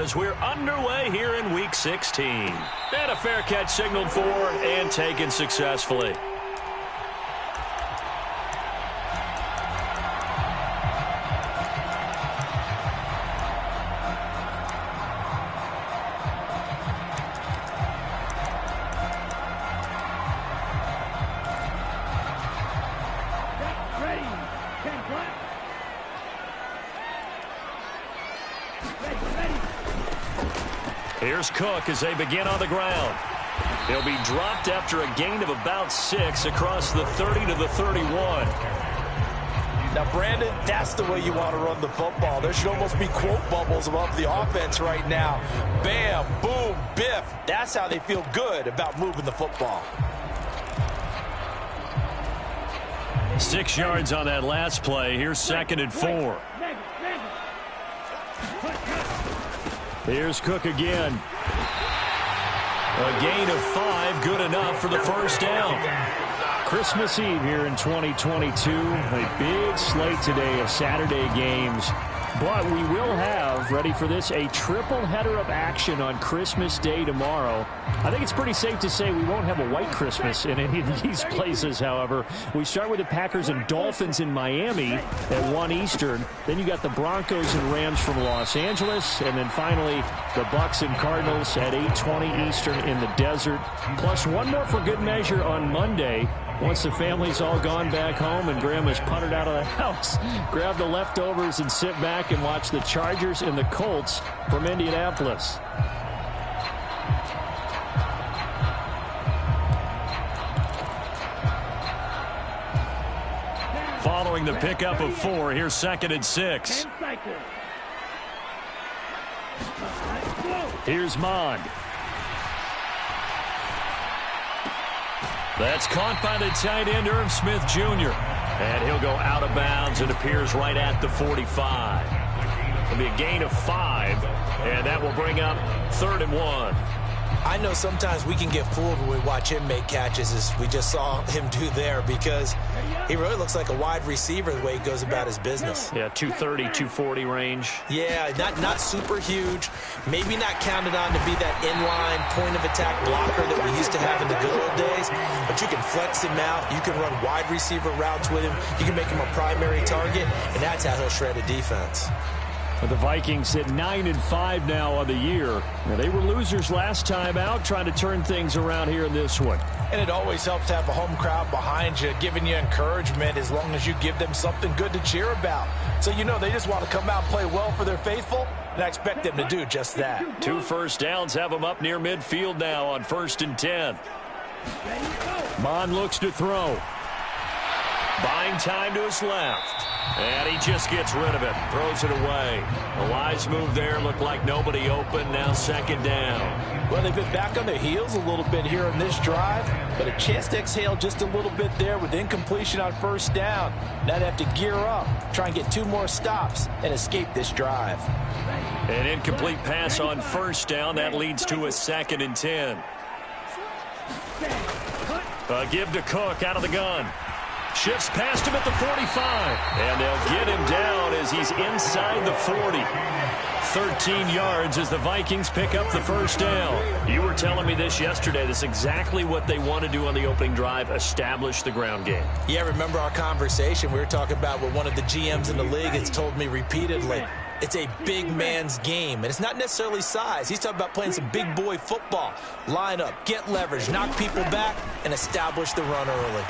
as we're underway here in Week 16. And a fair catch signaled for and taken successfully. Here's Cook as they begin on the ground. He'll be dropped after a gain of about 6 across the 30 to the 31. Now, Brandon, that's the way you want to run the football. There should almost be quote bubbles above the offense right now. Bam, boom, biff. That's how they feel good about moving the football. 6 yards on that last play. Here's 2nd and 4. Here's Cook again. A gain of 5, good enough for the first down. Christmas Eve here in 2022. A big slate today of Saturday games. But we will have, ready for this, a triple header of action on Christmas Day tomorrow. I think it's pretty safe to say we won't have a white Christmas in any of these places, however. We start with the Packers and Dolphins in Miami at 1 Eastern. Then you got the Broncos and Rams from Los Angeles. And then finally, the Bucs and Cardinals at 8:20 Eastern in the desert. Plus one more for good measure on Monday. Once the family's all gone back home and Grandma's punted out of the house, grab the leftovers and sit back and watch the Chargers and the Colts from Indianapolis. Following the pickup of 4, here's 2nd and 6. Here's Mond. That's caught by the tight end, Irv Smith Jr. And he'll go out of bounds. It appears right at the 45. It'll be a gain of 5, and that will bring up 3rd and 1. I know sometimes we can get fooled when we watch him make catches, as we just saw him do there, because he really looks like a wide receiver the way he goes about his business. Yeah, 230, 240 range. Yeah, not super huge. Maybe not counted on to be that inline point-of-attack blocker that we used to have in the good old days, but you can flex him out. You can run wide receiver routes with him. You can make him a primary target, and that's how he'll shred a defense. But the Vikings sit 9-5 now on the year. Now, they were losers last time out, trying to turn things around here in this one. And it always helps to have a home crowd behind you, giving you encouragement as long as you give them something good to cheer about. So you know they just want to come out and play well for their faithful, and I expect them to do just that. 2 first downs have them up near midfield now on 1st and 10. Mond looks to throw. Buying time to his left. And he just gets rid of it. Throws it away. A wise move there. Looked like nobody open. Now 2nd down. Well, they've been back on their heels a little bit here in this drive, but a chance to exhale just a little bit there with incompletion on 1st down. Now they have to gear up, try and get 2 more stops, and escape this drive. An incomplete pass on 1st down. That leads to a 2nd and 10. A give to Cook out of the gun. Shifts past him at the 45. And they'll get him down as he's inside the 40. 13 yards as the Vikings pick up the 1st down. You were telling me this yesterday. This is exactly what they want to do on the opening drive, establish the ground game. Yeah, remember our conversation? We were talking about what one of the GMs in the league has told me repeatedly. It's a big man's game, and it's not necessarily size. He's talking about playing some big boy football. Line up, get leverage, knock people back, and establish the run early.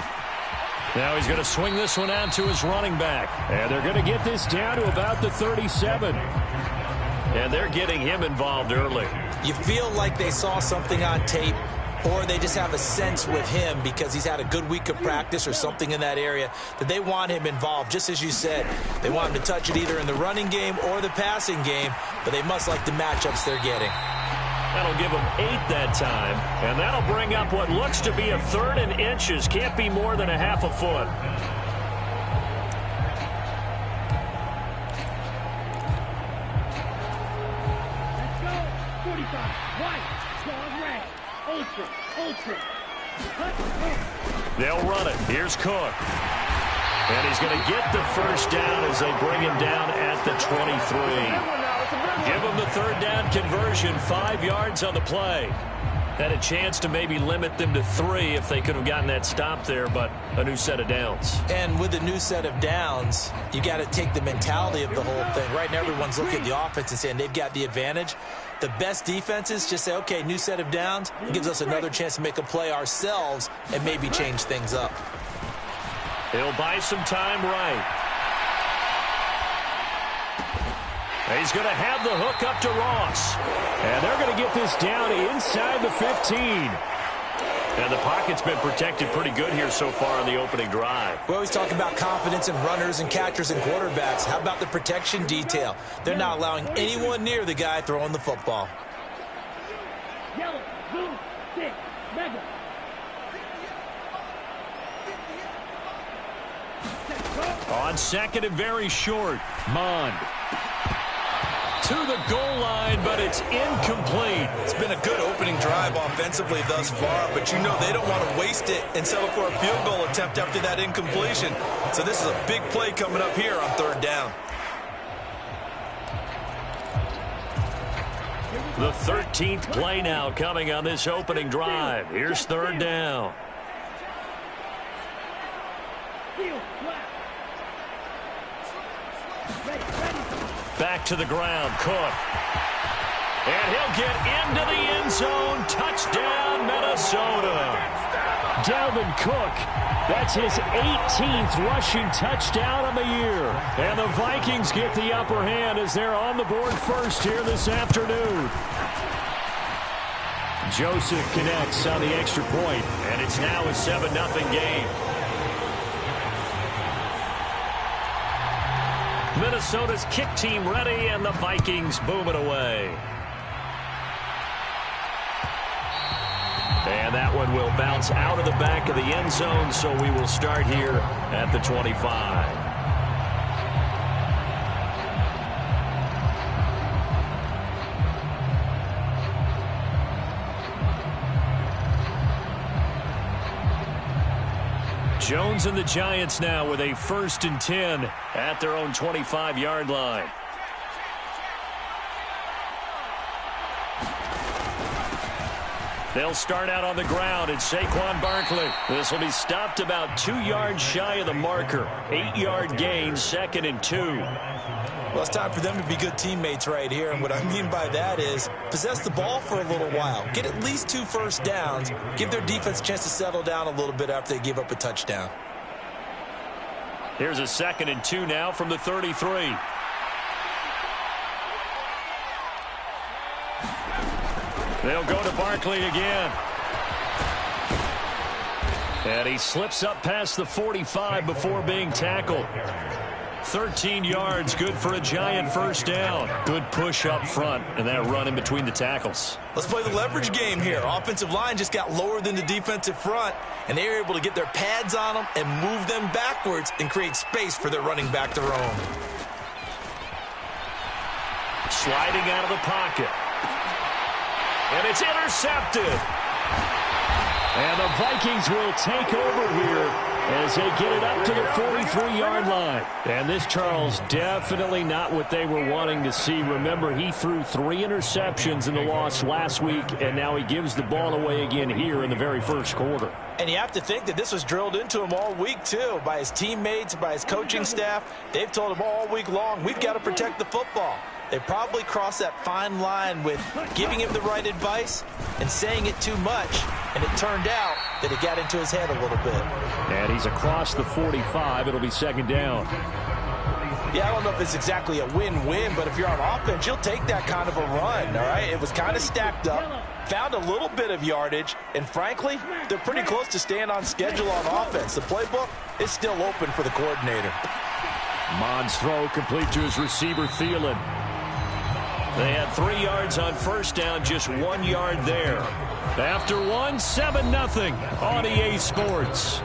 Now he's going to swing this one out to his running back. And they're going to get this down to about the 37. And they're getting him involved early. You feel like they saw something on tape, or they just have a sense with him because he's had a good week of practice or something in that area that they want him involved. Just as you said, they want him to touch it either in the running game or the passing game, but they must like the matchups they're getting. That'll give him 8 that time, and that'll bring up what looks to be a 3rd and inches. Can't be more than a half a foot. Let's go. 45. White. Strong red. Ultra. They'll run it. Here's Cook. And he's going to get the 1st down as they bring him down at the 23. Give them the third down conversion, 5 yards on the play. Had a chance to maybe limit them to 3 if they could have gotten that stop there, but a new set of downs. And with a new set of downs, you got to take the mentality of the whole thing. Right now, everyone's looking at the offense and saying they've got the advantage. The best defenses just say, okay, new set of downs. It gives us another chance to make a play ourselves and maybe change things up. He'll buy some time right. He's going to have the hook up to Ross. And they're going to get this down inside the 15. And the pocket's been protected pretty good here so far on the opening drive. We always talk about confidence in runners and catchers and quarterbacks. How about the protection detail? They're not allowing anyone near the guy throwing the football. Yellow, blue, stick, mega. On second and very short, Mond. To the goal line, but it's incomplete. It's been a good opening drive offensively thus far, but you know they don't want to waste it and settle for a field goal attempt after that incompletion. So this is a big play coming up here on third down. The 13th play now coming on this opening drive. Here's third down. Back to the ground, Cook. And he'll get into the end zone. Touchdown, Minnesota. Dalvin Cook, that's his 18th rushing touchdown on the year. And the Vikings get the upper hand as they're on the board first here this afternoon. Joseph connects on the extra point, and it's now a 7-0 game. Minnesota's kick team ready, and the Vikings boom it away. And that one will bounce out of the back of the end zone, so we will start here at the 25. Jones and the Giants now with a 1st and 10 at their own 25-yard line. They'll start out on the ground. It's Saquon Barkley. This will be stopped about 2 yards shy of the marker. 8-yard gain, 2nd and 2. Well, it's time for them to be good teammates right here. And what I mean by that is possess the ball for a little while. Get at least 2 first downs. Give their defense a chance to settle down a little bit after they give up a touchdown. Here's a 2nd and 2 now from the 33. They'll go to Barkley again. And he slips up past the 45 before being tackled. 13 yards, good for a Giant first down. Good push up front, and that run in between the tackles. Let's play the leverage game here. Offensive line just got lower than the defensive front, and they were able to get their pads on them and move them backwards and create space for their running back to roam. Sliding out of the pocket. And it's intercepted. And the Vikings will take over here as they get it up to the 43-yard line. And this, Charles, definitely not what they were wanting to see. Remember, he threw 3 interceptions in the loss last week, and now he gives the ball away again here in the very first quarter. And you have to think that this was drilled into him all week, too, by his teammates, by his coaching staff. They've told him all week long, we've got to protect the football. They probably crossed that fine line with giving him the right advice and saying it too much. And it turned out that it got into his head a little bit. And he's across the 45. It'll be 2nd down. Yeah, I don't know if it's exactly a win-win, but if you're on offense, you'll take that kind of a run, all right? It was kind of stacked up, found a little bit of yardage, and frankly, they're pretty close to staying on schedule on offense. The playbook is still open for the coordinator. Mond's throw complete to his receiver, Thielen. They had 3 yards on first down, just 1 yard there. After 1, 7-0 on EA Sports.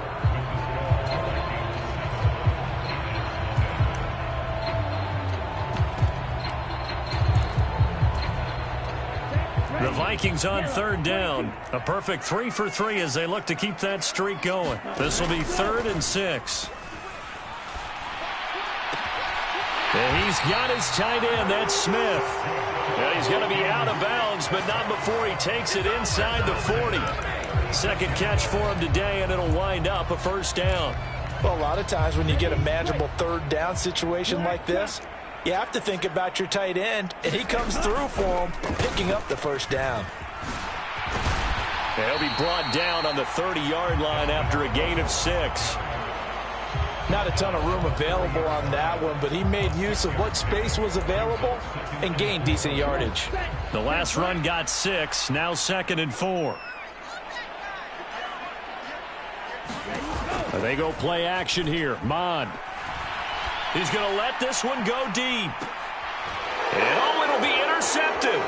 The Vikings on 3rd down. A perfect 3 for 3 as they look to keep that streak going. This will be 3rd and 6. And he's got his tight end. That's Smith. And he's going to be out of bounds, but not before he takes it inside the 40. Second catch for him today, and it'll wind up a first down. Well, a lot of times when you get a manageable third down situation like this, you have to think about your tight end, and he comes through for him, picking up the first down. He'll be brought down on the 30-yard line after a gain of 6. Not a ton of room available on that one, but he made use of what space was available and gained decent yardage. The last run got 6, now 2nd and 4. They go play action here. Mond. He's going to let this one go deep. And oh, it'll be intercepted.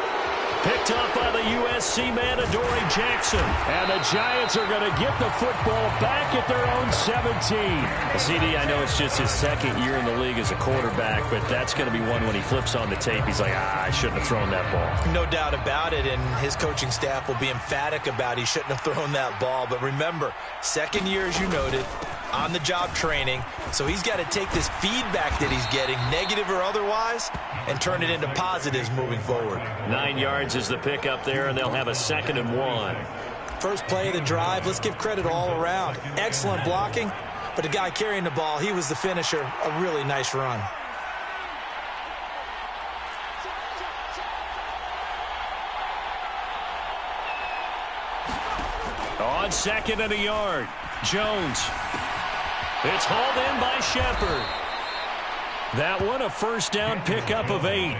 Picked up by the USC man, Adoree Jackson. And the Giants are going to get the football back at their own 17. CD, I know it's just his second year in the league as a quarterback, but that's going to be one when he flips on the tape. He's like, I shouldn't have thrown that ball. No doubt about it, and his coaching staff will be emphatic about he shouldn't have thrown that ball. But remember, second year, as you noted, on-the-job training, so he's got to take this feedback that he's getting, negative or otherwise, and turn it into positives moving forward. 9 yards is the pickup there, and they'll have a 2nd and 1. First play of the drive, let's give credit all around. Excellent blocking, but the guy carrying the ball, he was the finisher. A really nice run. On 2nd and a yard, Jones. It's hauled in by Shepard. That one, a first down pickup of 8.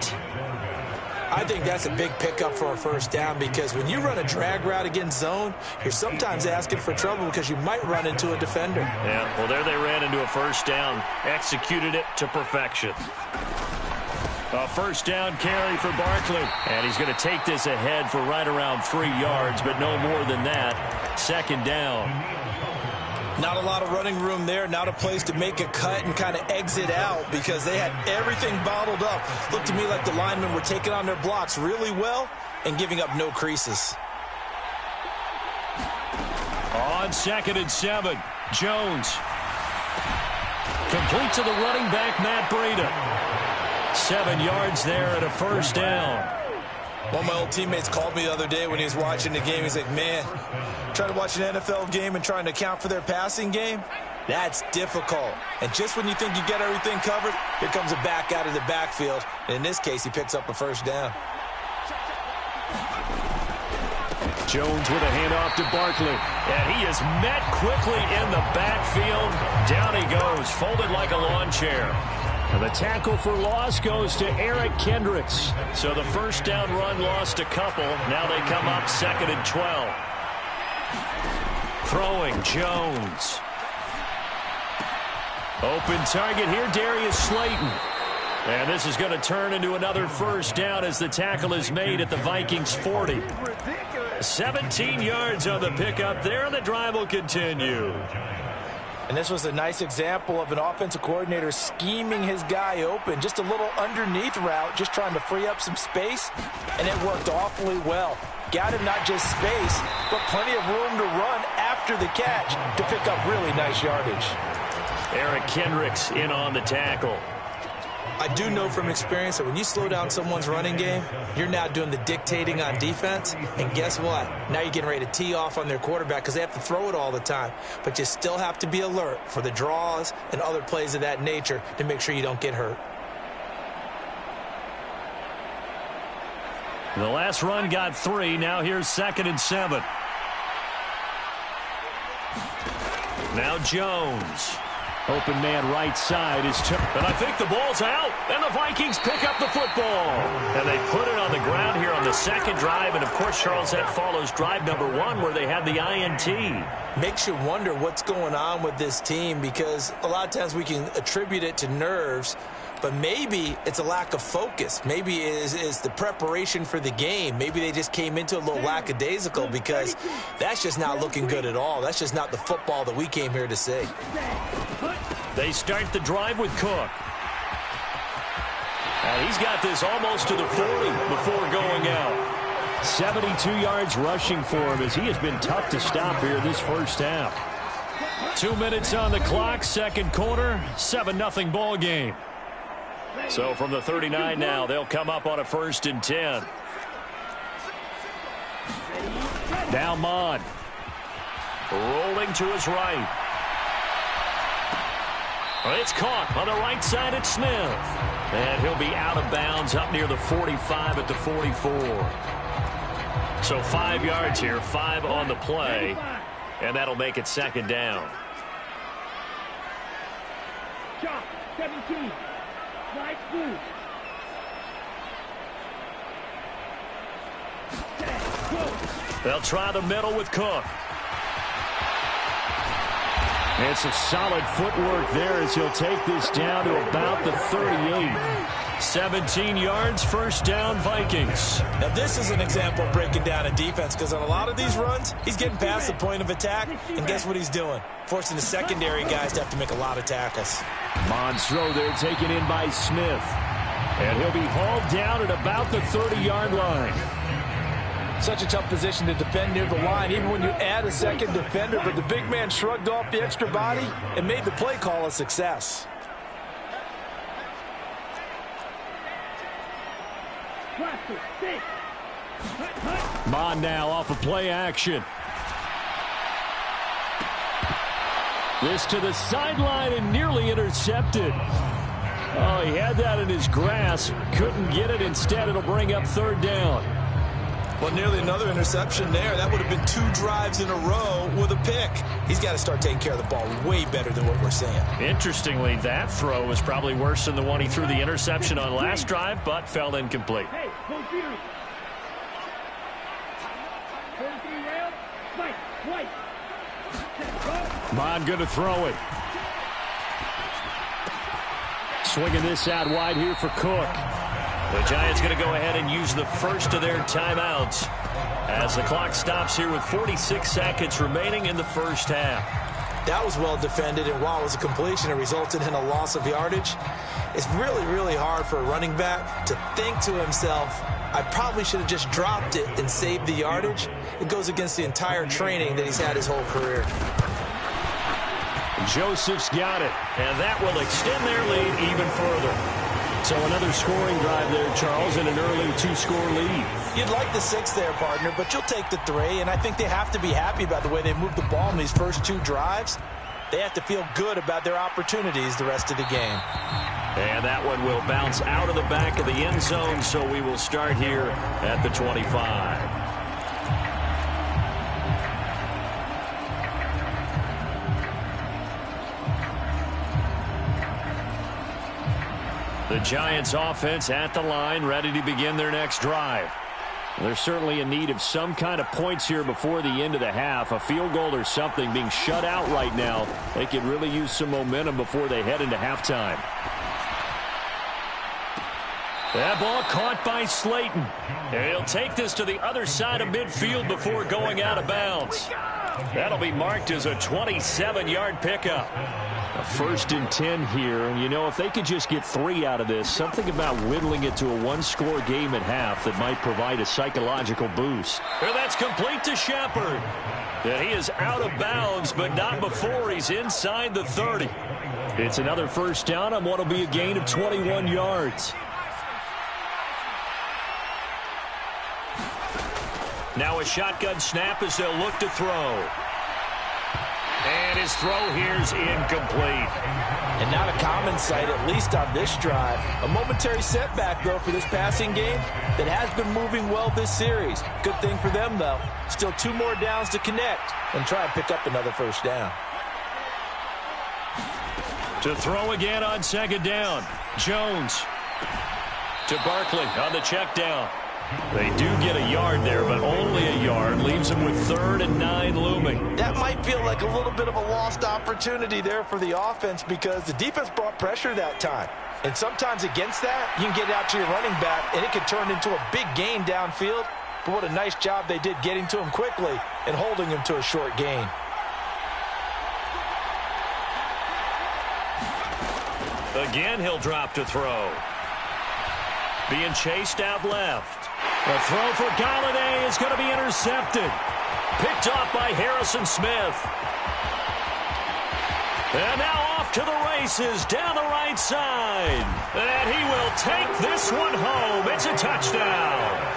I think that's a big pickup for a first down because when you run a drag route against zone, you're sometimes asking for trouble because you might run into a defender. Yeah, well, there they ran into a first down. Executed it to perfection. A first down carry for Barkley. And he's going to take this ahead for right around 3 yards, but no more than that. 2nd down. Not a lot of running room there, not a place to make a cut and kind of exit out because they had everything bottled up. Looked to me like the linemen were taking on their blocks really well and giving up no creases. On 2nd and 7, Jones. Complete to the running back, Matt Breida. 7 yards there and a first down. One of my old teammates called me the other day when he was watching the game. He's like, man, trying to watch an NFL game and trying to account for their passing game, that's difficult. And just when you think you get everything covered, here comes a back out of the backfield. And in this case, he picks up a first down. Jones with a handoff to Barkley. And he is met quickly in the backfield. Down he goes, folded like a lawn chair. And the tackle for loss goes to Eric Kendricks. So the first down run lost a couple. Now they come up 2nd and 12. Throwing, Jones. Open target here, Darius Slayton. And this is going to turn into another first down as the tackle is made at the Vikings 40. 17 yards on the pickup there, and the drive will continue. And this was a nice example of an offensive coordinator scheming his guy open. Just a little underneath route, just trying to free up some space, and it worked awfully well. Got him not just space, but plenty of room to run after the catch to pick up really nice yardage. Eric Kendricks in on the tackle. I do know from experience that when you slow down someone's running game, you're now doing the dictating on defense. And guess what? Now you're getting ready to tee off on their quarterback because they have to throw it all the time. But you still have to be alert for the draws and other plays of that nature to make sure you don't get hurt. The last run got 3. Now here's 2nd and 7. Now Jones. Open man right side is and I think the ball's out, and the Vikings pick up the football. And they put it on the ground here on the second drive, and of course, Charles, that follows drive number 1 where they had the INT. Makes you wonder what's going on with this team because a lot of times we can attribute it to nerves, but maybe it's a lack of focus. Maybe it is the preparation for the game. Maybe they just came into a little lackadaisical because that's just not looking good at all. That's just not the football that we came here to see. They start the drive with Cook. And he's got this almost to the 40 before going out. 72 yards rushing for him as he has been tough to stop here this first half. 2 minutes on the clock, second quarter, 7-0 ball game. So from the 39 now, they'll come up on a 1st and 10. Now Mon. Rolling to his right. It's caught on the right side at Smith. And he'll be out of bounds up near the 45 at the 44. So 5 yards here, 5 on the play. And that'll make it 2nd down. Chop, 17. Right blue. They'll try the middle with Cook. And some solid footwork there as he'll take this down to about the 38. 17 yards, 1st down, Vikings. Now, this is an example of breaking down a defense because on a lot of these runs, he's getting past the point of attack, and guess what he's doing? Forcing the secondary guys to have to make a lot of tackles. Mon's throw there taken in by Smith. And he'll be hauled down at about the 30-yard line. Such a tough position to defend near the line, even when you add a second defender, but the big man shrugged off the extra body and made the play call a success. Mon now off of play action. This to the sideline and nearly intercepted. Oh, he had that in his grasp. Couldn't get it. Instead, it'll bring up 3rd down. Well, nearly another interception there. That would have been 2 drives in a row with a pick. He's got to start taking care of the ball way better than what we're saying. Interestingly, that throw was probably worse than the one he threw the interception on last drive, but fell incomplete. Hey, go Fury. 33 rail. Spike. White. Mon going to throw it. Swinging this out wide here for Cook. The Giants going to go ahead and use the first of their timeouts as the clock stops here with 46 seconds remaining in the 1st half. That was well defended, and while it was a completion, it resulted in a loss of yardage. It's really, really hard for a running back to think to himself, I probably should have just dropped it and saved the yardage. It goes against the entire training that he's had his whole career. Joseph's got it, and that will extend their lead even further. So another scoring drive there, Charles, and an early 2-score lead. You'd like the 6 there, partner, but you'll take the 3, and I think they have to be happy about the way they moved the ball in these first 2 drives. They have to feel good about their opportunities the rest of the game. And that one will bounce out of the back of the end zone, so we will start here at the 25. The Giants offense at the line, ready to begin their next drive. They're certainly in need of some kind of points here before the end of the half. A field goal or something, being shut out right now. They could really use some momentum before they head into halftime. That ball caught by Slayton. He'll take this to the other side of midfield before going out of bounds. That'll be marked as a 27-yard pickup. A 1st and 10 here, and you know, if they could just get 3 out of this, something about whittling it to a 1-score game at half that might provide a psychological boost. Well, that's complete to Shepard. And he is out of bounds, but not before he's inside the 30. It's another 1st down on what will be a gain of 21 yards. Now a shotgun snap as they'll look to throw. And his throw here's incomplete. And not a common sight, at least on this drive. A momentary setback, though, for this passing game that has been moving well this series. Good thing for them, though. Still 2 more downs to connect and try and pick up another 1st down. To throw again on 2nd down. Jones to Barkley on the check down. They do get a yard there, but only a yard. Leaves them with 3rd and 9 looming. That might feel like a little bit of a lost opportunity there for the offense because the defense brought pressure that time. And sometimes against that, you can get out to your running back, and it can turn into a big gain downfield. But what a nice job they did getting to him quickly and holding him to a short gain. Again, he'll drop to throw. Being chased out left. The throw for Galladay is going to be intercepted. Picked off by Harrison Smith. And now off to the races down the right side. And he will take this one home. It's a touchdown.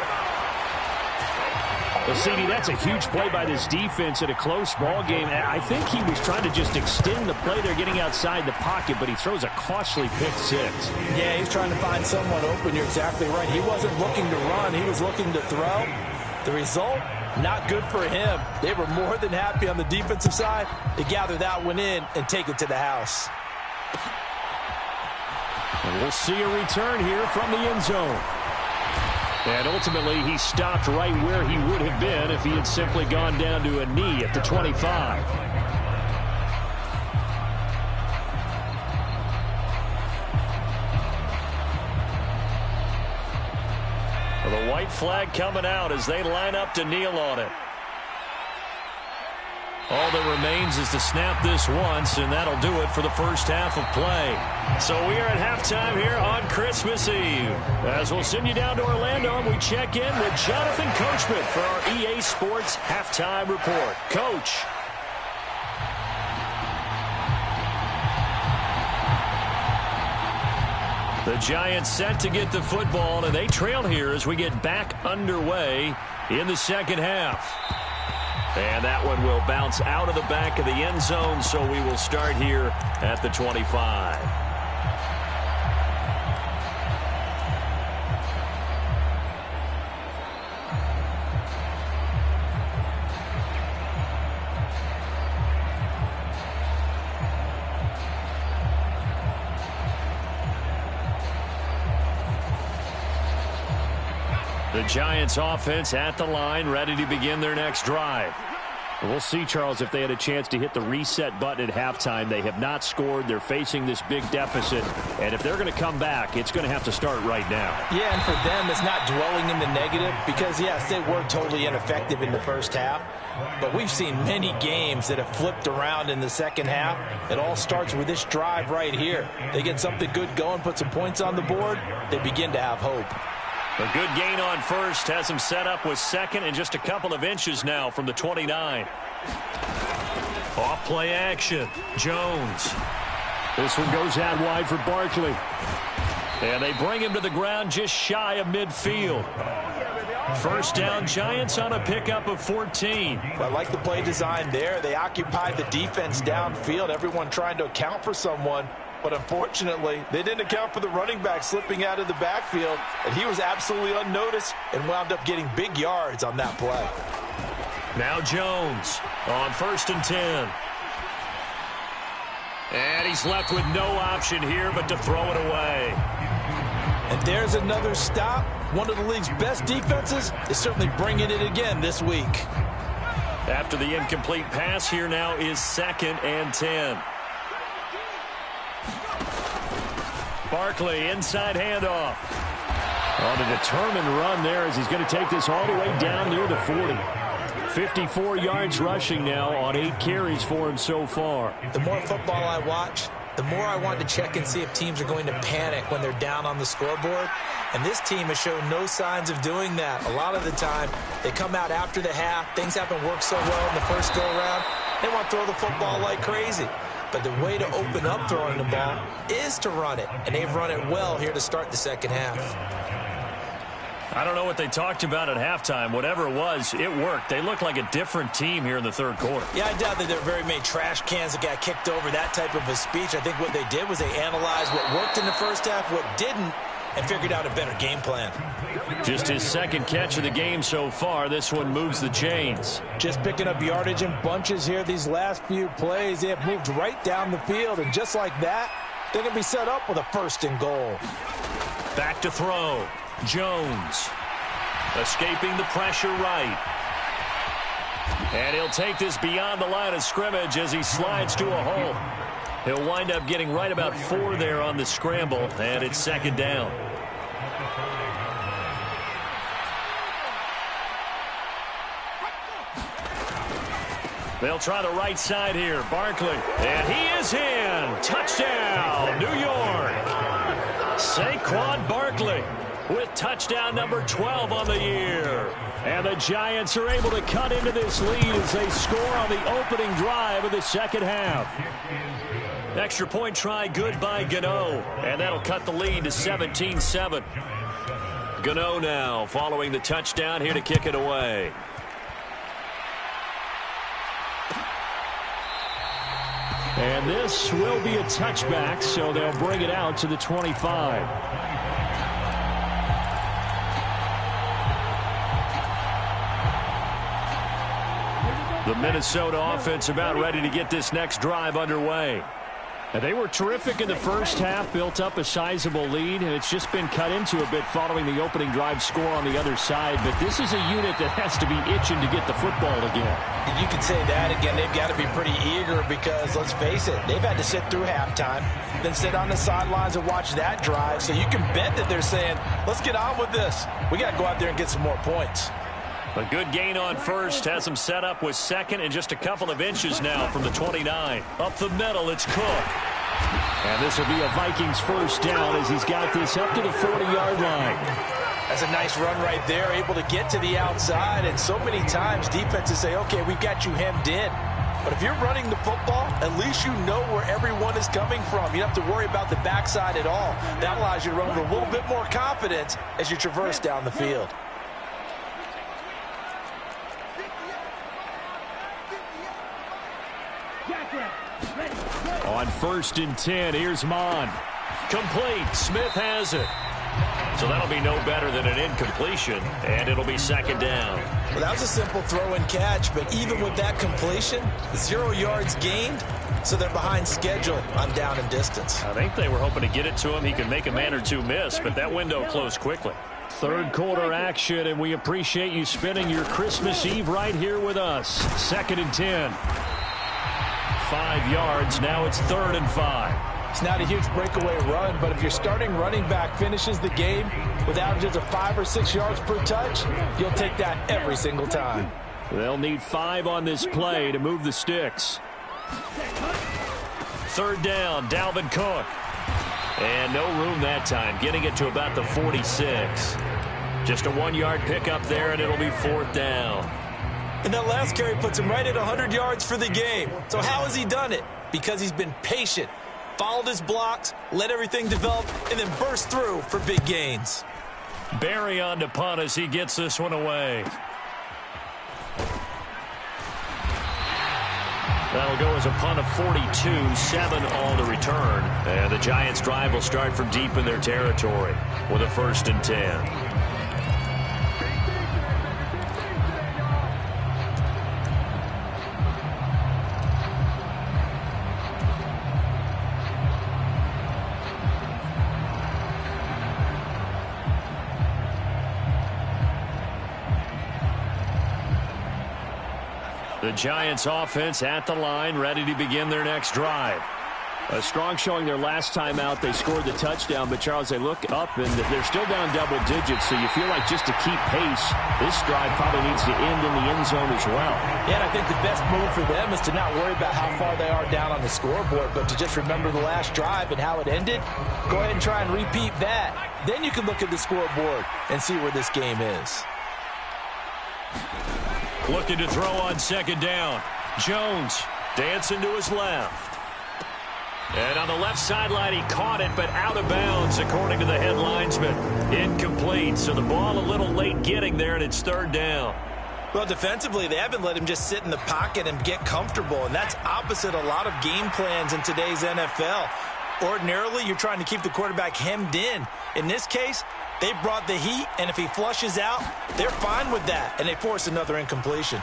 Well, CD, that's a huge play by this defense in a close ball game. I think he was trying to just extend the play there, getting outside the pocket, but he throws a costly pick six. Yeah, he's trying to find someone open. You're exactly right. He wasn't looking to run. He was looking to throw. The result, not good for him. They were more than happy on the defensive side to gather that one in and take it to the house. And we'll see a return here from the end zone. And ultimately, he stopped right where he would have been if he had simply gone down to a knee at the 25. Well, the white flag coming out as they line up to kneel on it. All that remains is to snap this once, and that'll do it for the first half of play. So we are at halftime here on Christmas Eve. As we'll send you down to Orlando, and we check in with Jonathan Coachman for our EA Sports Halftime Report. Coach. The Giants set to get the football, and they trail here as we get back underway in the second half. And that one will bounce out of the back of the end zone, so we will start here at the 25. The Giants offense at the line, ready to begin their next drive. We'll see, Charles, if they had a chance to hit the reset button at halftime. They have not scored. They're facing this big deficit. And if they're going to come back, it's going to have to start right now. Yeah, and for them, it's not dwelling in the negative because, yes, they were totally ineffective in the first half. But we've seen many games that have flipped around in the second half. It all starts with this drive right here. They get something good going, put some points on the board, they begin to have hope. A good gain on first has him set up with second and just a couple of inches now from the 29. Off play action. Jones. This one goes out wide for Barkley. And they bring him to the ground just shy of midfield. First down, Giants on a pickup of 14. I like the play design there. They occupied the defense downfield, everyone trying to account for someone. But unfortunately, they didn't account for the running back slipping out of the backfield, and he was absolutely unnoticed and wound up getting big yards on that play. Now Jones on 1st and 10. And he's left with no option here but to throw it away. And there's another stop. One of the league's best defenses is certainly bringing it again this week. After the incomplete pass, here now is 2nd and 10. Barkley, inside handoff. On a determined run there as he's going to take this all the way down near the 40. 54 yards rushing now on 8 carries for him so far. The more football I watch, the more I want to check and see if teams are going to panic when they're down on the scoreboard. And this team has shown no signs of doing that. A lot of the time, they come out after the half. Things haven't worked so well in the first go-around. They want to throw the football like crazy. But the way to open up throwing the ball is to run it. And they've run it well here to start the second half. I don't know what they talked about at halftime. Whatever it was, it worked. They looked like a different team here in the third quarter. Yeah, I doubt that there were very many trash cans that got kicked over, that type of a speech. I think what they did was they analyzed what worked in the first half, what didn't, and figured out a better game plan. Just his second catch of the game so far. This one moves the chains. Just picking up yardage in bunches here these last few plays. They have moved right down the field, and just like that, they're going to be set up with a 1st and goal. Back to throw. Jones escaping the pressure right. And he'll take this beyond the line of scrimmage as he slides to a hole. He'll wind up getting right about 4 there on the scramble, and it's 2nd down. They'll try the right side here. Barkley. And he is in. Touchdown, New York. Saquon Barkley with touchdown number 12 on the year. And the Giants are able to cut into this lead as they score on the opening drive of the second half. Extra point try good by Gano, and that'll cut the lead to 17-7. Gano now following the touchdown here to kick it away. And this will be a touchback, so they'll bring it out to the 25. The Minnesota offense about ready to get this next drive underway. And they were terrific in the first half, built up a sizable lead, and it's just been cut into a bit following the opening drive score on the other side. But this is a unit that has to be itching to get the football again. You can say that again. They've got to be pretty eager because, let's face it, they've had to sit through halftime, then sit on the sidelines and watch that drive. So you can bet that they're saying, let's get on with this. We got to go out there and get some more points. A good gain on first has them set up with second and just a couple of inches now from the 29. Up the middle, it's Cook. And this will be a Vikings first down as he's got this up to the 40-yard line. That's a nice run right there, able to get to the outside. And so many times defenses say, okay, we've got you hemmed in. But if you're running the football, at least you know where everyone is coming from. You don't have to worry about the backside at all. That allows you to run with a little bit more confidence as you traverse down the field. On 1st and 10, here's Mon. Complete. Smith has it. So that'll be no better than an incompletion, and it'll be second down. Well, that was a simple throw and catch, but even with that completion, 0 yards gained, so they're behind schedule on down and distance. I think they were hoping to get it to him. He could make a man or two miss, but that window closed quickly. Third quarter action, and we appreciate you spending your Christmas Eve right here with us. 2nd and 10. 5 yards. Now it's 3rd and 5. It's not a huge breakaway run, but if your starting running back finishes the game with averages of 5 or 6 yards per touch, you'll take that every single time. They'll need 5 on this play to move the sticks. 3rd down, Dalvin Cook. And no room that time, getting it to about the 46. Just a 1-yard pickup there, and it'll be 4th down. And that last carry puts him right at 100 yards for the game. So how has he done it? Because he's been patient, followed his blocks, let everything develop, and then burst through for big gains. Barry on to punt as he gets this one away. That'll go as a punt of 42, 7 on the return. And the Giants' drive will start from deep in their territory with a 1st and 10. The Giants offense at the line, ready to begin their next drive. A strong showing their last time out. They scored the touchdown, but Charles, they look up and they're still down double digits, so you feel like just to keep pace, this drive probably needs to end in the end zone as well. Yeah, and I think the best move for them is to not worry about how far they are down on the scoreboard, but to just remember the last drive and how it ended. Go ahead and try and repeat that. Then you can look at the scoreboard and see where this game is. Looking to throw on 2nd down. Jones dancing to his left. And on the left sideline, he caught it, but out of bounds, according to the head linesman. Incomplete, so the ball a little late getting there, and it's 3rd down. Well, defensively, they haven't let him just sit in the pocket and get comfortable, and that's opposite a lot of game plans in today's NFL. Ordinarily, you're trying to keep the quarterback hemmed in. In this case, they brought the heat, and if he flushes out, they're fine with that, and they force another incompletion.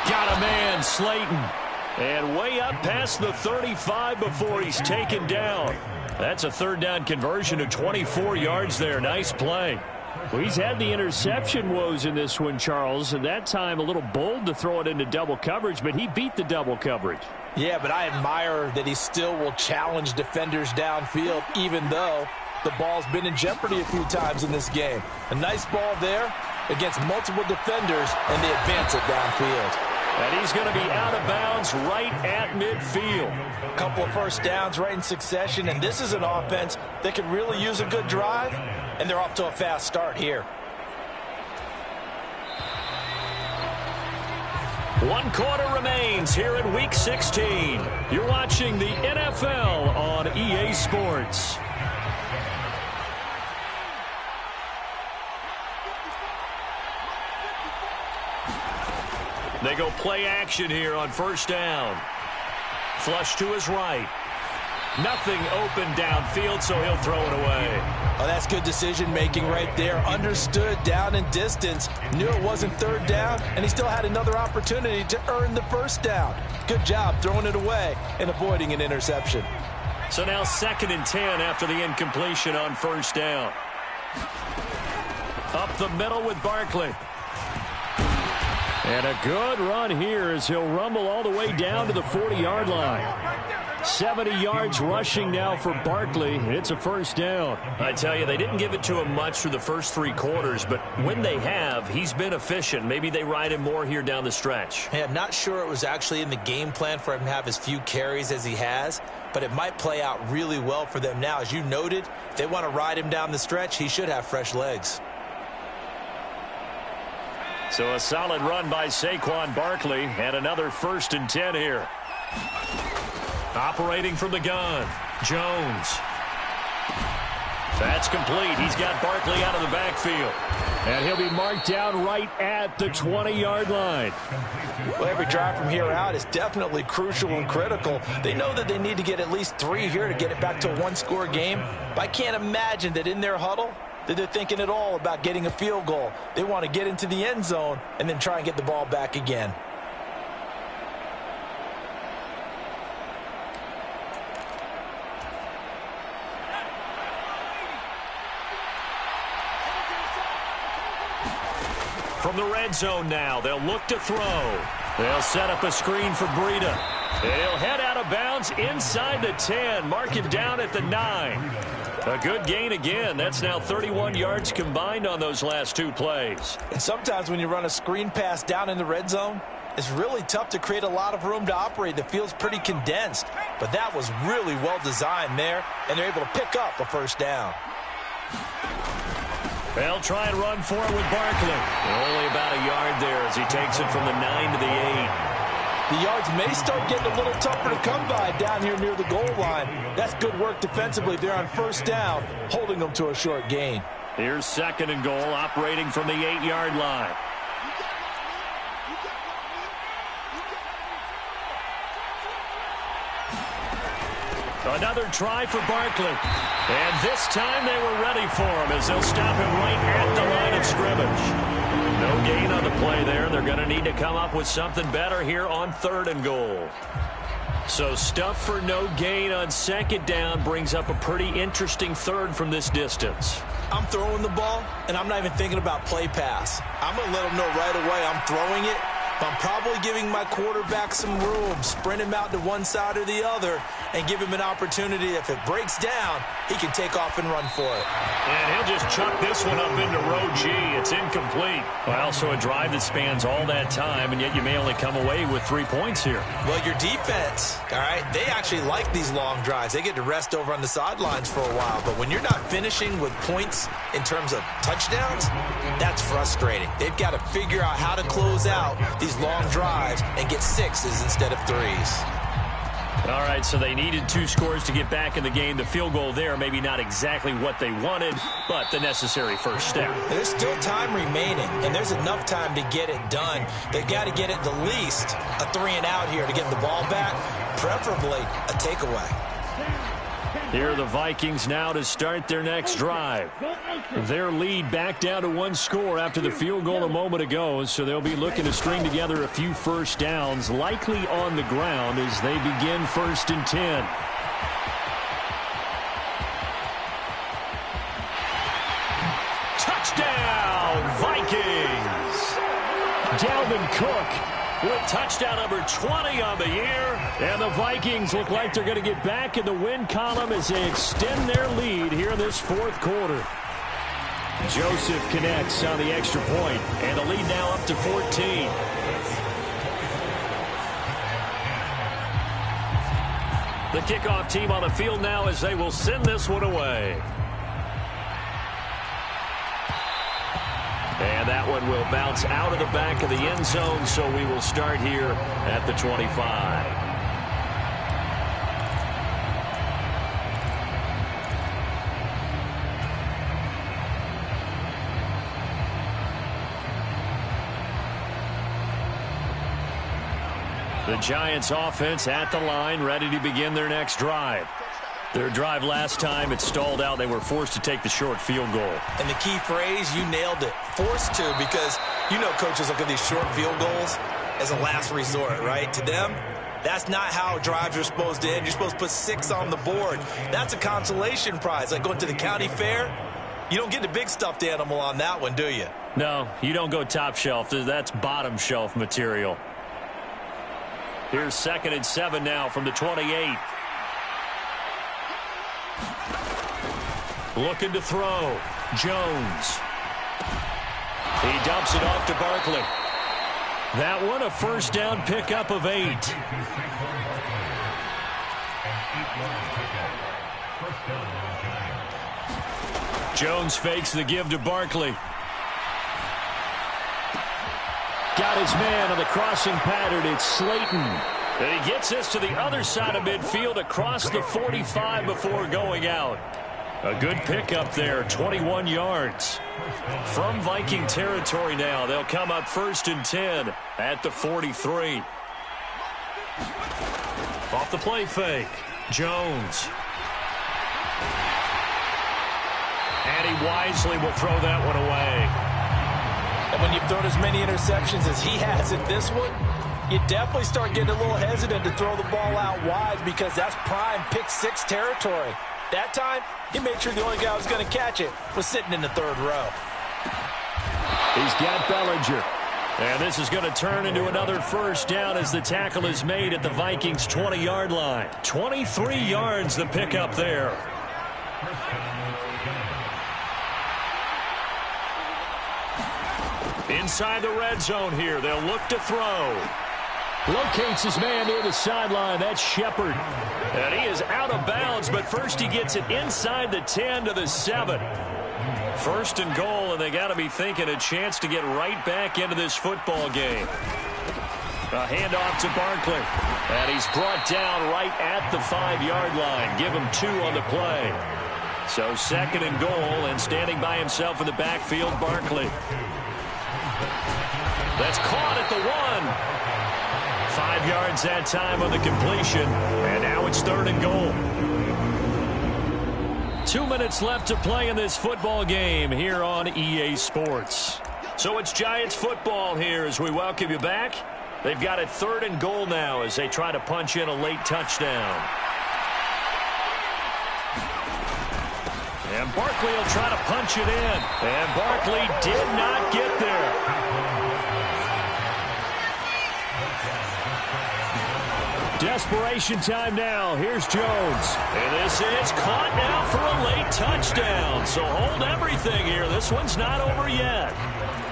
Got a man, Slayton. And way up past the 35 before he's taken down. That's a 3rd down conversion of 24 yards there. Nice play. Well, he's had the interception woes in this one, Charles, and that time a little bold to throw it into double coverage, but he beat the double coverage. Yeah, but I admire that he still will challenge defenders downfield, even though the ball's been in jeopardy a few times in this game. A nice ball there against multiple defenders, and they advance it downfield. And he's going to be out of bounds right at midfield. A couple of first downs right in succession, and this is an offense that could really use a good drive, and they're off to a fast start here. 1 quarter remains here in Week 16. You're watching the NFL on EA Sports. They go play action here on first down. Flush to his right. Nothing open downfield, so he'll throw it away. Oh, that's good decision-making right there. Understood down and distance. Knew it wasn't third down, and he still had another opportunity to earn the first down. Good job throwing it away and avoiding an interception. So now 2nd and 10 after the incompletion on first down. Up the middle with Barkley. And a good run here as he'll rumble all the way down to the 40-yard line. 70 yards rushing now for Barkley. It's a first down. I tell you, they didn't give it to him much through the first 3 quarters, but when they have, he's been efficient. Maybe they ride him more here down the stretch. Hey, I'm not sure it was actually in the game plan for him to have as few carries as he has, but it might play out really well for them now. As you noted, if they want to ride him down the stretch, he should have fresh legs. So a solid run by Saquon Barkley and another 1st and 10 here. Operating from the gun, Jones. That's complete. He's got Barkley out of the backfield. And he'll be marked down right at the 20-yard line. Well, every drive from here out is definitely crucial and critical. They know that they need to get at least 3 here to get it back to a 1-score game. But I can't imagine that in their huddle that they're thinking at all about getting a field goal. They want to get into the end zone and then try and get the ball back again. From the red zone now, they'll look to throw. They'll set up a screen for Breida. They'll head out of bounds inside the 10, mark him down at the 9. A good gain again. That's now 31 yards combined on those last 2 plays. And sometimes when you run a screen pass down in the red zone, it's really tough to create a lot of room to operate. The field's pretty condensed. But that was really well designed there, and they're able to pick up a first down. They'll try and run for it with Barkley. Only about a yard there as he takes it from the 9 to the 8. The yards may start getting a little tougher to come by down here near the goal line. That's good work defensively there on first down, holding them to a short gain. Here's 2nd and goal, operating from the 8-yard line. Another try for Barkley. And this time they were ready for him as they'll stop him right at the line of scrimmage. No gain on the play there. They're going to need to come up with something better here on 3rd and goal. So stuff for no gain on 2nd down brings up a pretty interesting 3rd from this distance. I'm throwing the ball, and I'm not even thinking about play pass. I'm going to let them know right away I'm throwing it. But I'm probably giving my quarterback some room, sprint him out to one side or the other, and give him an opportunity. If it breaks down, he can take off and run for it. And he'll just chuck this one up into row G. It's incomplete. Well, so a drive that spans all that time, and yet you may only come away with 3 points here. Well, your defense, all right, they actually like these long drives. They get to rest over on the sidelines for a while. But when you're not finishing with points in terms of touchdowns, that's frustrating. They've got to figure out how to close out these long drives and get 6s instead of 3s. All right, so they needed 2 scores to get back in the game. The field goal there, maybe not exactly what they wanted, but the necessary first step. There's still time remaining, and there's enough time to get it done. They've got to get at the least a 3-and-out here to get the ball back, preferably a takeaway. Here are the Vikings now to start their next drive. Their lead back down to 1 score after the field goal a moment ago, so they'll be looking to string together a few first downs, likely on the ground as they begin 1st and 10. Touchdown, Vikings! Dalvin Cook with touchdown number 20 on the year. And the Vikings look like they're going to get back in the win column as they extend their lead here in this 4th quarter. Joseph connects on the extra point, and the lead now up to 14. The kickoff team on the field now as they will send this one away. And And that one will bounce out of the back of the end zone, so we will start here at the 25. The Giants offense at the line, ready to begin their next drive. Their drive last time, it stalled out. They were forced to take the short field goal. And the key phrase, you nailed it, forced to, because you know coaches look at these short field goals as a last resort, right? To them, that's not how drives are supposed to end. You're supposed to put 6 on the board. That's a consolation prize. Like going to the county fair, you don't get the big stuffed animal on that one, do you? No, you don't go top shelf. That's bottom shelf material. Here's 2nd and 7 now from the 28. Looking to throw. Jones. He dumps it off to Barkley. That one a first down pickup of 8. Jones fakes the give to Barkley. Got his man on the crossing pattern. It's Slayton. And he gets this to the other side of midfield across the 45 before going out. A good pickup there, 21 yards. From Viking territory now, they'll come up 1st and 10 at the 43. Off the play fake, Jones. And he wisely will throw that one away. And when you've thrown as many interceptions as he has in this one, you definitely start getting a little hesitant to throw the ball out wide because that's prime pick 6 territory. That time, he made sure the only guy who was going to catch it was sitting in the 3rd row. He's got Bellinger. And this is going to turn into another first down as the tackle is made at the Vikings' 20-yard line. 23 yards the pickup there. Inside the red zone here. They'll look to throw. Locates his man near the sideline. That's Shepard. And he is out of bounds, but first he gets it inside the 10 to the 7. 1st and goal, and they got to be thinking a chance to get right back into this football game. A handoff to Barkley. And he's brought down right at the 5-yard line. Give him 2 on the play. So 2nd and goal, and standing by himself in the backfield, Barkley. That's caught at the 1. 5 yards that time on the completion, and now it's 3rd and goal. 2 minutes left to play in this football game here on EA Sports. So it's Giants football here as we welcome you back. They've got it 3rd and goal now as they try to punch in a late touchdown. And Barkley will try to punch it in. And Barkley did not get there. Desperation time now. Here's Jones. And this is caught now for a late touchdown. So hold everything here. This one's not over yet.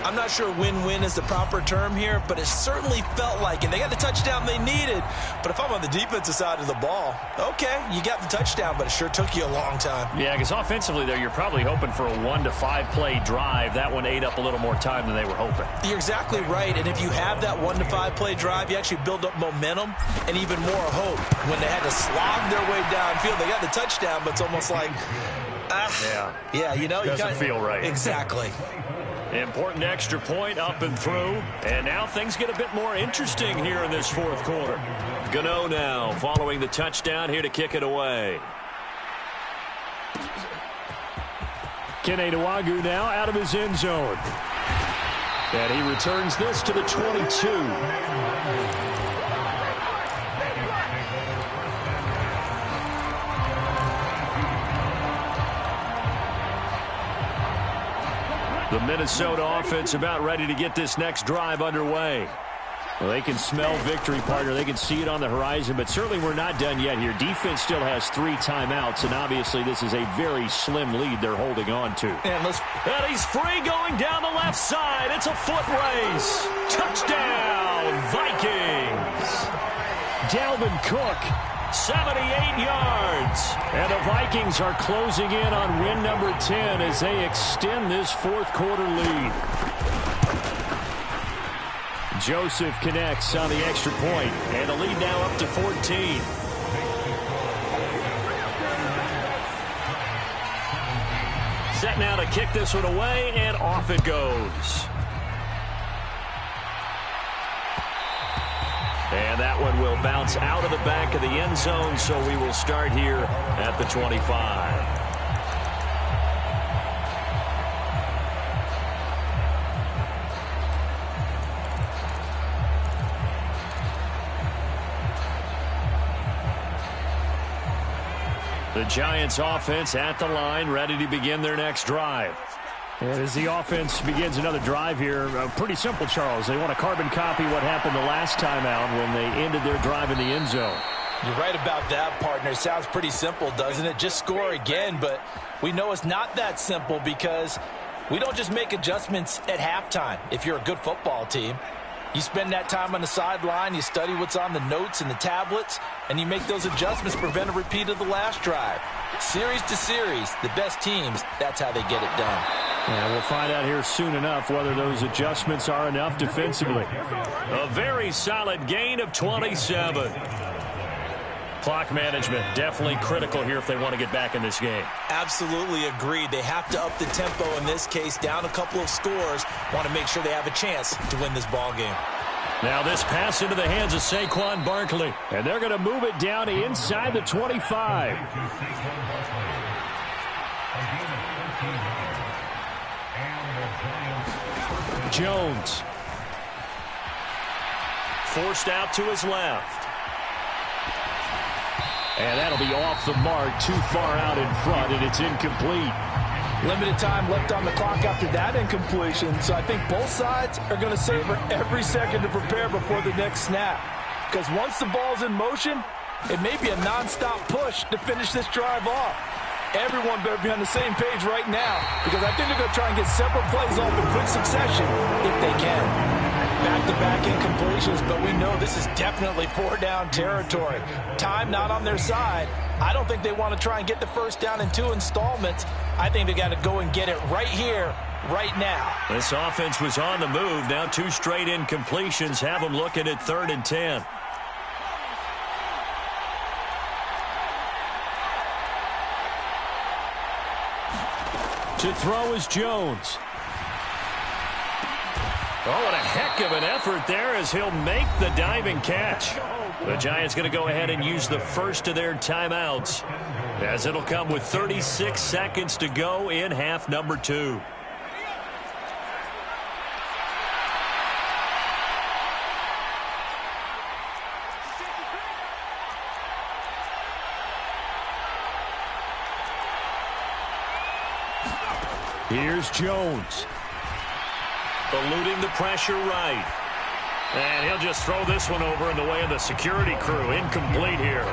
I'm not sure win-win is the proper term here, but it certainly felt like it. They got the touchdown they needed. But if I'm on the defensive side of the ball, okay, you got the touchdown, but it sure took you a long time. Yeah, because offensively there, you're probably hoping for a 1 to 5 play drive. That one ate up a little more time than they were hoping. You're exactly right. And if you have that 1 to 5 play drive, you actually build up momentum and even more hope. When they had to slog their way downfield, they got the touchdown, but it's almost like, yeah, you know, doesn't feel right. Exactly. Important extra point up and through. And now things get a bit more interesting here in this 4th quarter. Gano now following the touchdown here to kick it away. Kene Nwangwu now out of his end zone. And he returns this to the 22. The Minnesota offense about ready to get this next drive underway. Well, they can smell victory, partner. They can see it on the horizon, but certainly we're not done yet here. Defense still has 3 timeouts, and obviously this is a very slim lead they're holding on to. And he's free going down the left side. It's a foot race. Touchdown, Vikings. Dalvin Cook 78 yards. And the Vikings are closing in on win number 10 as they extend this fourth quarter lead. Joseph connects on the extra point, and the lead now up to 14. Set now to kick this one away, and off it goes. And that one will bounce out of the back of the end zone, so we will start here at the 25. The Giants offense at the line, ready to begin their next drive. And as the offense begins another drive here, pretty simple, Charles. They want to carbon copy what happened the last time out when they ended their drive in the end zone. You're right about that, partner. It sounds pretty simple, doesn't it? Just score again, but we know it's not that simple because we don't just make adjustments at halftime if you're a good football team. You spend that time on the sideline, you study what's on the notes and the tablets, and you make those adjustments to prevent a repeat of the last drive. Series to series, the best teams, that's how they get it done. Yeah, we'll find out here soon enough whether those adjustments are enough defensively. A very solid gain of 27. Clock management definitely critical here if they want to get back in this game. Absolutely agreed. They have to up the tempo in this case, down a couple of scores. Want to make sure they have a chance to win this ball game. Now this pass into the hands of Saquon Barkley, and they're going to move it down inside the 25. Jones. Forced out to his left. And that'll be off the mark, too far out in front, and it's incomplete. Limited time left on the clock after that incompletion, so I think both sides are going to savor every second to prepare before the next snap. Because once the ball's in motion, it may be a nonstop push to finish this drive off. Everyone better be on the same page right now, because I think they're going to try and get several plays off in quick succession if they can. Back-to-back incompletions, but we know this is definitely four-down territory. Time not on their side. I don't think they want to try and get the first down in 2 installments. I think they got to go and get it right here, right now. This offense was on the move. Now 2 straight incompletions have them looking at 3rd and 10. To throw is Jones. Oh, what a heck of an effort there as he'll make the diving catch. The Giants going to go ahead and use the first of their timeouts, as it'll come with 36 seconds to go in half number 2. Here's Jones. Eluding the pressure right. And he'll just throw this one over in the way of the security crew. Incomplete here.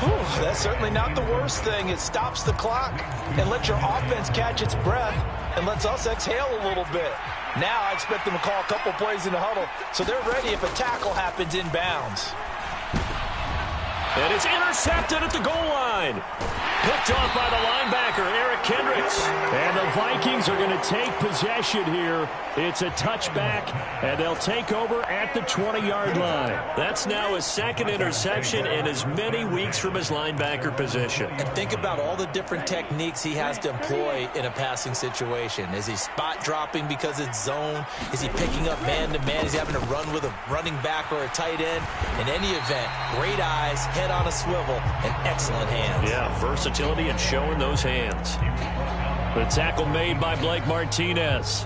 Whew, that's certainly not the worst thing. It stops the clock and lets your offense catch its breath and lets us exhale a little bit. Now I expect them to call a couple plays in the huddle so they're ready if a tackle happens inbounds. And it's intercepted at the goal line. Picked off by the linebacker, Eric Kendricks. And the Vikings are going to take possession here. It's a touchback, and they'll take over at the 20-yard line. That's now his 2nd interception in as many weeks from his linebacker position. And think about all the different techniques he has to employ in a passing situation. Is he spot dropping because it's zone? Is he picking up man-to-man? Is he having to run with a running back or a tight end? In any event, great eyes, head on a swivel, and excellent hands. Yeah, versatility and showing those hands. The tackle made by Blake Martinez.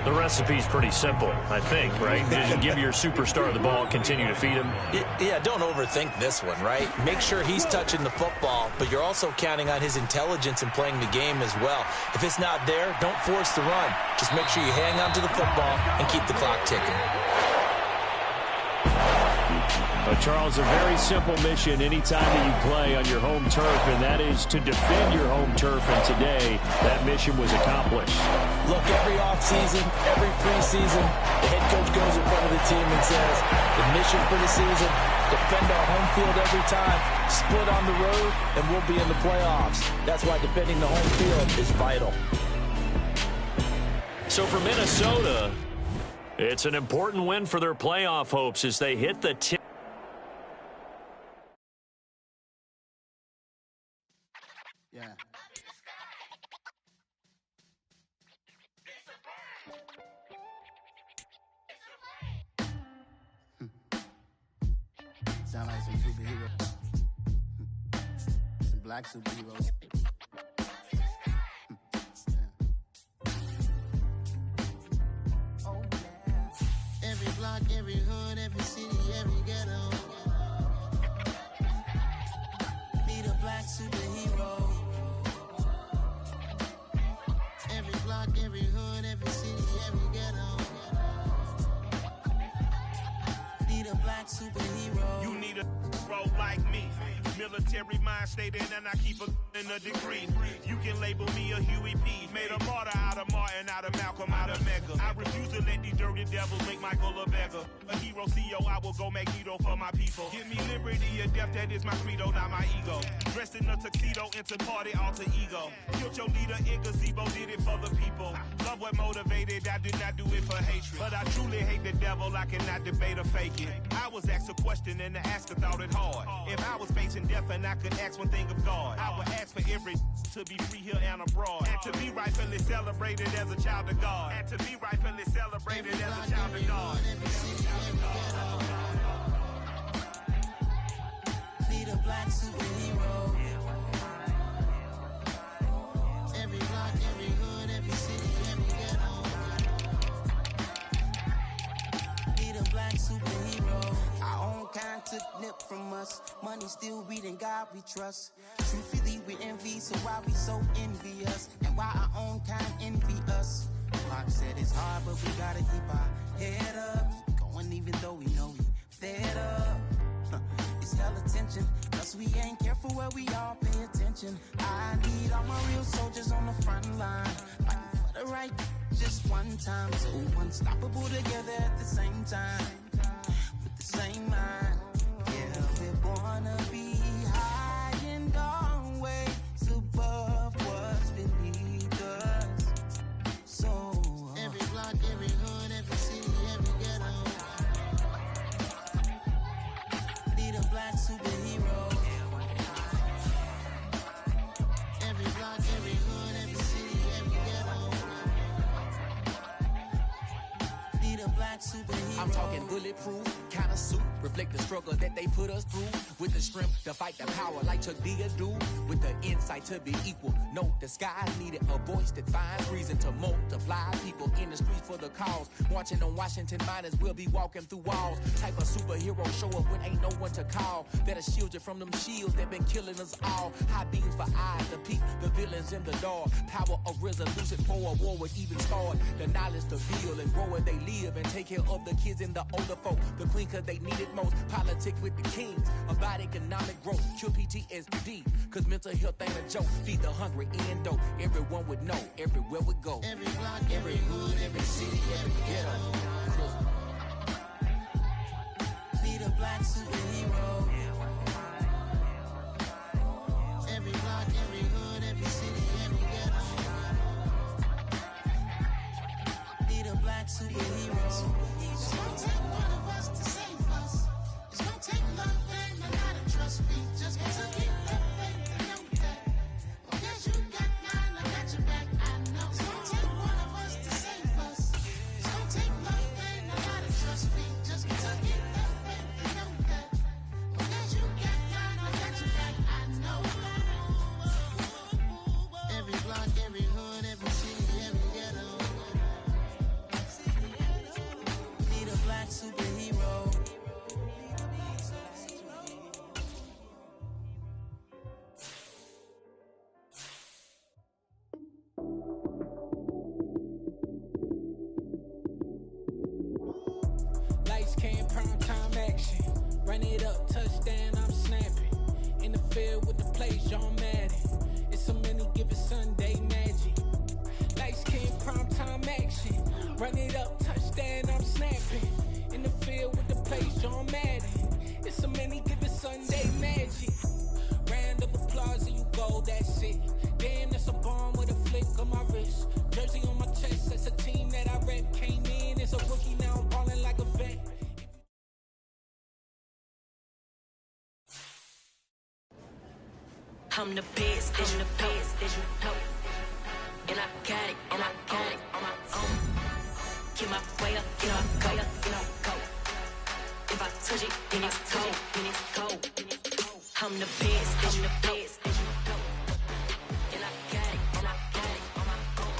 The recipe's pretty simple, I think, right? Just give your superstar the ball, continue to feed him. Yeah, don't overthink this one, right? Make sure he's touching the football, but you're also counting on his intelligence in playing the game as well. If it's not there, don't force the run. Just make sure you hang on to the football and keep the clock ticking. Charles, a very simple mission anytime that you play on your home turf, and that is to defend your home turf. And today, that mission was accomplished. Look, every offseason, every preseason, the head coach goes in front of the team and says, the mission for the season, defend our home field every time, split on the road, and we'll be in the playoffs. That's why defending the home field is vital. So for Minnesota, it's an important win for their playoff hopes as they hit the tip. Yeah. Sound like some superheroes. Some black superheroes. Oh, yeah. Every block, every hood, every city, every ghetto. Need a black superhero. Every block, every hood, every city, every ghetto. Need a black superhero. You need a hero like me. Military mind stated, and I keep in a degree. You can label me a Huey P. Made a martyr out of Martin, out of Malcolm, out of Mecca. I refuse to let these dirty devils make Michael a beggar. A hero CEO, I will go Magneto for my people. Give me liberty or death, that is my credo, not my ego. Dressed in a tuxedo, into party alter ego. Killed your leader in gazebo, did it for the people. Love what motivated, I did not do it for hatred. But I truly hate the devil, I cannot debate or fake it. I was asked a question and the asker thought it hard. If I was facing death and I could ask one thing of God, I would ask for every to be free here and abroad, and to be rightfully celebrated as a child of God, and to be rightfully celebrated as a child of God. Need a black superhero. Every block, every hood, every city, every ghetto. Need a black superhero. Our own kind took nip from us. Money still reading, God we trust. Truthfully we envy, so why we so envious? And why our own kind envy us? Mark said it's hard, but we gotta keep our head up. Keep going even though we know we fed up. It's hell attention, cause we ain't careful where we all pay attention. I need all my real soldiers on the front line, fighting for the right just one time. So unstoppable together at the same time, with the same mind. Yeah, we're born to be high and always above what's beneath us. So every block, every hood, every city, every ghetto. Need a black superhero. Every block, every hood, every city, every ghetto. Need a black superhero. I'm talking bulletproof, kind of suit, reflect the struggle that they put us through. With the strength to fight the power like Chuck D do. With the insight to be equal. No, the sky needed a voice that finds reason to multiply. People in the streets for the cause. Marching on Washington, might as well be walking through walls. Type of superhero show up when ain't no one to call. That'll shield you from them shields that been killing us all. High beams for eyes to peek the villains in the dark. Power of resolution for a war would even start. The knowledge to feel and grow where they live and take care of the kids and the older folk. The queen cause they need it most. Politics with the kings. About economic growth. Cure PTSD. Cause mental health ain't a joke. Feed the hungry and dope. Everyone would know. Everywhere we go. Every block, every hood, every city, every ghetto. Need a black superhero. Every block, every hood, every city, every ghetto. Need a black superhero. It's gonna take one of us to save us. It's gonna take love and a lot of trust. We just gotta keep the faith and know that. Oh, yes, you got mine, I got your back, I know. It's gonna take one of us to save us. It's gonna take love and a lot of trust. We just gotta keep the faith and know that. Oh, yes, you got mine, I got your back, I know. Every block, every hood, every city, every ghetto. Need a black Run it up, touchdown, I'm snapping. In the field with the plays, y'all mad. It's so many, give it Sunday magic. Light skin, prime time action. Run it up, touchdown, I'm snapping. In the field with the plays, y'all mad. It's so many, give it Sunday magic. Round of applause and you go, that's it. Damn, that's a bomb with a flick on my wrist. Jersey on my chest, that's a team that I rep. Came in as a rookie, now I'm balling like a vet. I'm the best, I'm the best, and I got it, and I got it on my own. Get my way up, get my go, go. If I touch it, then it's cold, then it's cold. I'm the best, I'm the best, and I got it, and I got it on my own.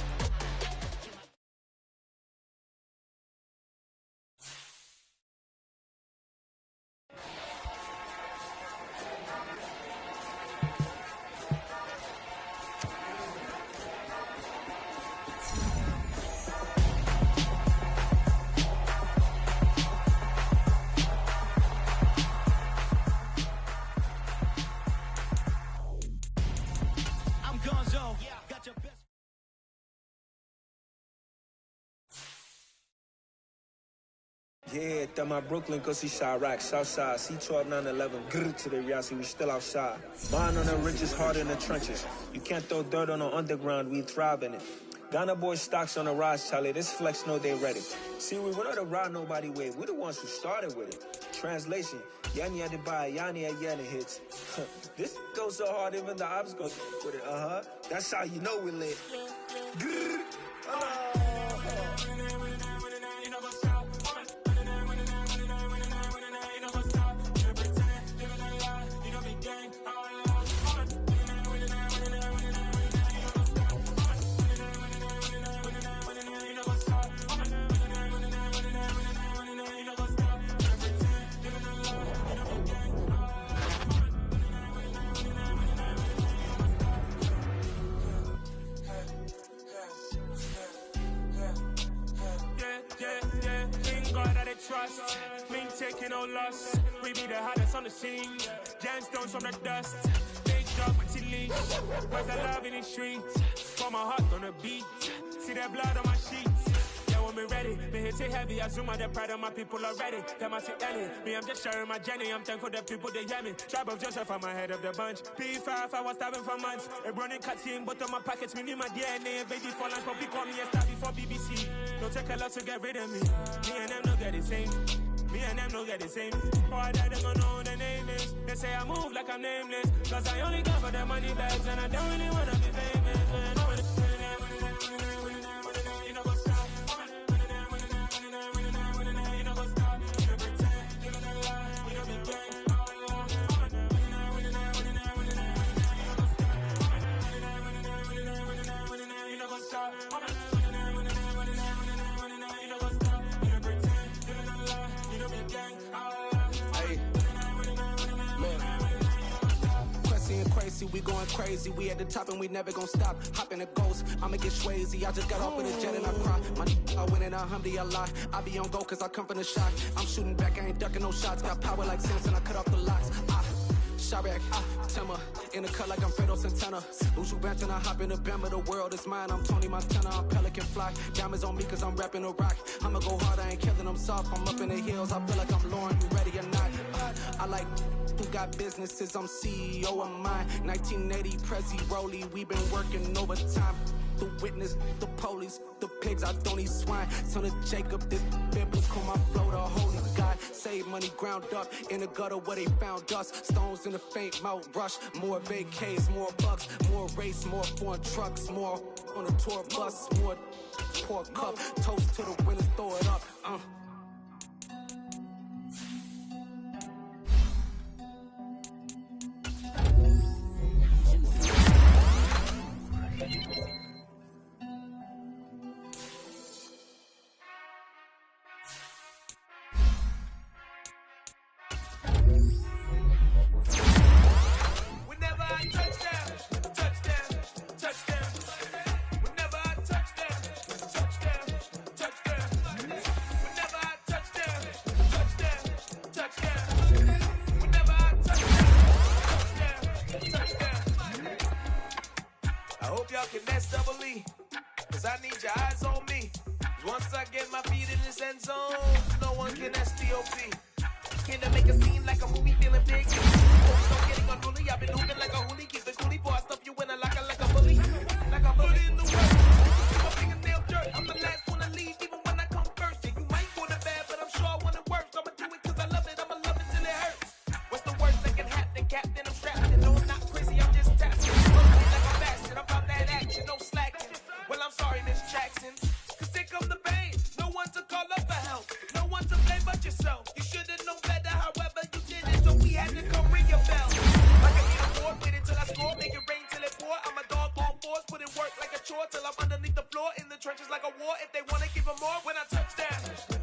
Yeah, that my Brooklyn, go see Chirac, Southside, C12, 911, grrr to the reality, we still outside. Mine on the riches, hard in the trenches. You can't throw dirt on the underground, we thrive in it. Ghana boys stocks on the rise, Charlie, this flex know they ready. See, we not the ride nobody wave, we the ones who started with it. Translation, Yani had to buy, Yani had Yanni hits. This goes so hard, even the ops go with it, That's how you know we lit. Grrr, trust. We ain't taking no loss. We be the hottest on the scene. Gemstones from the dust. Big drop with leash. Where's the love in the streets? Pour my heart on the beat. See that blood on my sheets. Yeah, when we ready, me hit it heavy. I zoom out the pride of my people already. Them I see Ellie. Me, I'm just sharing my journey. I'm thankful the people they hear me. Tribe of Joseph, I'm ahead of the bunch. P5, I was starving for months. A running cutscene, but on my pockets, me need my DNA. Baby for lunch, but call me a star before BBC. Don't take a lot to get rid of me. Me and them no get the same. Me and them no get the same. For I die, they gon' know who the name is. They say I move like I'm nameless. Cause I only care for the money bags. And I don't really wanna be famous. We going crazy, we at the top and we never gon' stop. Hop in a ghost, I'ma get swayzy. I just got off with a jet and I cry. My I win in a Humvee, I lie. I be on go cause I come from the shot. I'm shooting back, I ain't ducking no shots. Got power like Samson, I cut off the locks. Chirac, Timmer, in the cut like I'm Fredo Santana. Uju Banton, I hop in the Bama, the world is mine. I'm Tony Montana, I'm Pelican Fly. Diamonds on me cause I'm rapping a rock. I'ma go hard, I ain't killing them soft. I'm up in the hills, I feel like I'm Lauren, you ready or not? I like who got businesses, I'm CEO of mine. 1980 Prezi Rollie, we been working overtime. The witness, the police, the pigs, I don't eat swine. Son of Jacob, this biblical, my flow, the holy God. Save money ground up in the gutter where they found us. Stones in the faint mouth rush. More vacays, more bucks, more race, more foreign trucks, more on a tour bus, more pork cup. Toast to the winners, throw it up. and that's double E. Cause I need your eyes on me. Once I get my feet in this end zone, no one can STOP. Came to make a scene like a movie, feeling big. Don't getting unruly, I've been moving like a hoolie. Keep it coolie, boy, I stuff you in a locker like a bully. Like a bully in the work. My fingernail dirt, I'm the last one to leave, even when I come first. Yeah, you might want it bad, but I'm sure I want it worse. I'ma do it cause I love it, I'ma love it till it hurts. What's the worst that can happen, Captain? I'm strapped, and no, I'm not crazy, I'm just tapping. Like a bastard, I'm about that action, no slacking. Well, I'm sorry, Miss Jackson. Cause here come the pain. No one to call up for help. No one to blame but yourself. You should've known better, however you did it, so we had to come ring your bell. Like I need a board, wait until I score, make it rain till it pour. I'm a dog on force, put in work like a chore till I'm underneath the floor, in the trenches like a war. If they wanna give them more, when I touch down,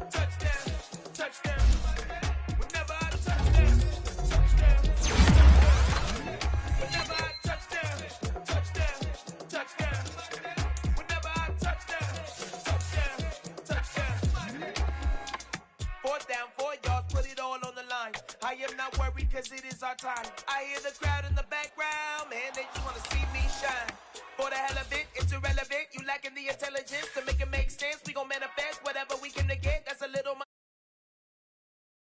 touchdown, touchdown. Whenever I touch down, touchdown, touchdown. Whenever I touch down, touchdown, touchdown. Whenever I touch down, touchdown, touchdown. 4th down, 4 yards, put it all on the line. I am not worried cause it is our time. I hear the crowd in the background, man, they just wanna see me shine. For the hell of it, it's irrelevant. You lacking the intelligence to make it make sense. We gon' manifest whatever we came to get. That's a little